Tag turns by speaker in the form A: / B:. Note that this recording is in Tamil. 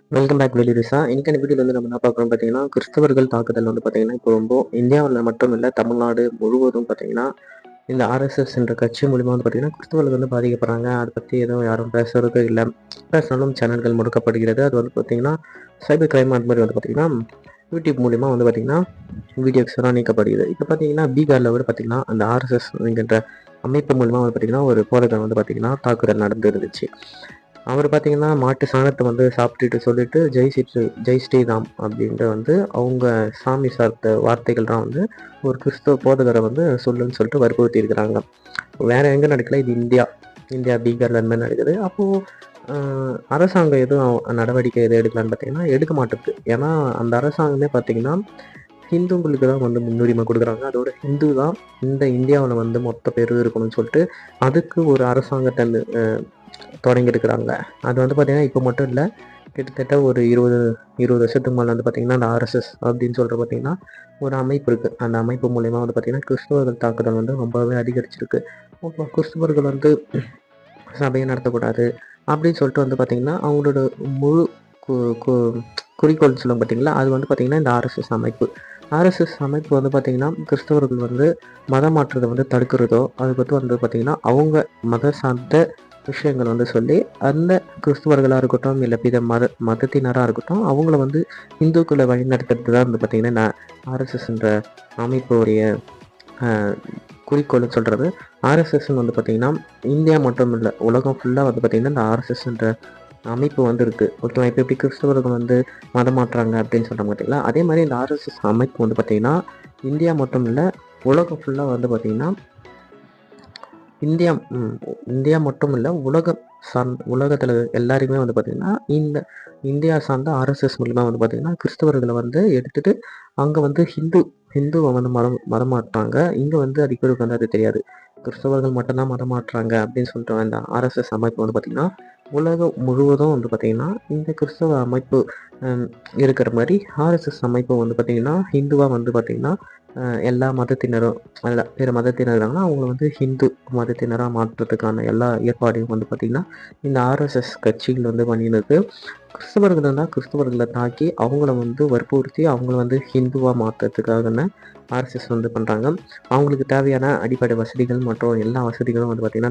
A: Welcome back வெளிரிசா. இன்னைக்கான வீடியோவில் வந்து நம்ம என்ன பார்க்குறோம் பார்த்தீங்கன்னா, கிறிஸ்தவர்கள் தாக்குதல் வந்து பார்த்தீங்கன்னா, இப்போ ரொம்ப இந்தியாவில் மட்டும் இல்லை, தமிழ்நாடு முழுவதும் பார்த்தீங்கன்னா, இந்த ஆர்எஸ்எஸ் என்ற கட்சி மூலிமா வந்து பார்த்தீங்கன்னா, கிறிஸ்தவர்கள் வந்து பாதிக்கப்படுறாங்க. அதை பற்றி எதுவும் யாரும் பேசுறது இல்லை. பேசினாலும் சேனல்கள் முடக்கப்படுகிறது. அது வந்து பார்த்தீங்கன்னா, சைபர் கிரைம் அந்த மாதிரி வந்து பார்த்தீங்கன்னா, யூடியூப் மூலிமா வந்து பார்த்தீங்கன்னா, வீடியோஸ் எல்லாம் நீக்கப்படுகிறது. இப்போ பார்த்தீங்கன்னா, பீகாரில் கூட பார்த்தீங்கன்னா, அந்த ஆர்எஸ்எஸ் என்கின்ற அமைப்பு மூலிமா வந்து பார்த்தீங்கன்னா, ஒரு போராட்டம் வந்து பார்த்தீங்கன்னா, தாக்குதல் நடந்து இருந்துச்சு. அவர் பார்த்தீங்கன்னா மாட்டு சாணத்தை வந்து சாப்பிட்டுட்டு சொல்லிட்டு ஜெய் ஸ்ரீராம் அப்படின்ட்டு வந்து அவங்க சாமி சார்ந்த வார்த்தைகள் தான் வந்து ஒரு கிறிஸ்தவ போதகரை வந்து சொல்லுன்னு சொல்லிட்டு வற்புறுத்தி இருக்கிறாங்க. வேற எங்கே நடக்கல, இது இந்தியா பீகார்ல அந்த மாதிரி நடக்குது. அப்போது அரசாங்கம் எதுவும் நடவடிக்கை எது எடுக்கலான்னு பார்த்தீங்கன்னா எடுக்க மாட்டேங்குது. ஏன்னா அந்த அரசாங்கமே பார்த்தீங்கன்னா ஹிந்துங்களுக்கு தான் வந்து முன்னுரிமை கொடுக்குறாங்க. அதோட ஹிந்து தான் இந்த இந்தியாவில் வந்து மொத்த பேர் இருக்கணும்னு சொல்லிட்டு அதுக்கு ஒரு அரசாங்கத்தை தொடங்கியிருக்கிறாங்க. அது வந்து பார்த்திங்கன்னா இப்போ மட்டும் இல்லை, கிட்டத்தட்ட ஒரு 20 வருஷத்துக்கு மேலே வந்து பார்த்திங்கன்னா அந்த ஆர்எஸ்எஸ் அப்படின்னு சொல்கிற பார்த்திங்கன்னா ஒரு அமைப்பு இருக்குது. அந்த அமைப்பு மூலயமா வந்து பார்த்திங்கன்னா கிறிஸ்தவர்கள் தாக்குதல் வந்து ரொம்பவே அதிகரிச்சிருக்கு. அப்போ கிறிஸ்தவர்கள் வந்து சபையை நடத்தக்கூடாது அப்படின்னு சொல்லிட்டு வந்து பார்த்திங்கன்னா அவங்களோட முழு குறிக்கோள் சொல்லுவாங்க பார்த்திங்களா, அது வந்து பார்த்திங்கன்னா இந்த ஆர்எஸ்எஸ் அமைப்பு வந்து பார்த்திங்கன்னா கிறிஸ்தவர்கள் வந்து மதம் மாற்றத்தை வந்து தடுக்கிறதோ அது பற்றி வந்து பார்த்திங்கன்னா அவங்க மத சார்ந்த விஷயங்கள் வந்து சொல்லி அந்த கிறிஸ்துவர்களாக இருக்கட்டும் இல்லை பிற மதத்தினராக இருக்கட்டும் அவங்கள வந்து இந்துக்களை வழிநடத்துறது தான் வந்து பார்த்திங்கன்னா ஆர்எஸ்எஸ்ன்ற அமைப்புடைய குறிக்கோள்னு சொல்கிறது. ஆர்எஸ்எஸ்ன்னு வந்து பார்த்திங்கன்னா இந்தியா மட்டும் இல்லை, உலகம் ஃபுல்லாக வந்து பார்த்திங்கன்னா இந்த ஆர்எஸ்எஸ்ன்ற அமைப்பு வந்து இருக்குது. ஓகேவா? இப்போ எப்படி கிறிஸ்தவர்கள் வந்து மதம் மாற்றுறாங்க அப்படின்னு சொல்கிறாங்க பார்த்தீங்களா, அதே மாதிரி இந்த ஆர்எஸ்எஸ் அமைப்பு வந்து பார்த்திங்கன்னா இந்தியா மட்டும் இல்லை, உலகம் ஃபுல்லாக வந்து பார்த்திங்கன்னா இந்தியா மட்டும் இல்லை, உலகத்தில் எல்லாருமே வந்து பார்த்திங்கன்னா இந்த இந்தியா சார்ந்த ஆர்எஸ்எஸ் மூலிமா வந்து பார்த்திங்கன்னா கிறிஸ்தவர்களை வந்து எடுத்துகிட்டு அங்கே வந்து ஹிந்துவை வந்து மதம் மாற்றுறாங்க. இங்கே வந்து அதிக வந்து அது தெரியாது, கிறிஸ்தவர்கள் மட்டும்தான் மதம் மாற்றுறாங்க அப்படின்னு சொல்லிட்டு அந்த ஆர்எஸ்எஸ் அமைப்பு வந்து பார்த்திங்கன்னா உலகம் முழுவதும் வந்து பார்த்திங்கன்னா இந்த கிறிஸ்தவ அமைப்பு இருக்கிற மாதிரி ஆர்எஸ்எஸ் அமைப்பு வந்து பார்த்திங்கன்னா ஹிந்துவாக வந்து பார்த்திங்கன்னா எல்லா மதத்தினரும் பிற மதத்தினர் இருக்காங்கன்னா அவங்கள வந்து ஹிந்து மதத்தினராக மாற்றுறதுக்கான எல்லா ஏற்பாடையும் வந்து பார்த்திங்கன்னா இந்த ஆர்எஸ்எஸ் கட்சிகள் வந்து பண்ணியிருக்கு. கிறிஸ்தவர்கள் இருந்தால் கிறிஸ்தவர்களை தாக்கி அவங்கள வந்து வற்புறுத்தி அவங்கள வந்து ஹிந்துவாக மாற்றுறதுக்காக ஆர்எஸ்எஸ் வந்து பண்ணுறாங்க. அவங்களுக்கு தேவையான அடிப்படை வசதிகள் மற்றும் எல்லா வசதிகளும் வந்து பார்த்திங்கன்னா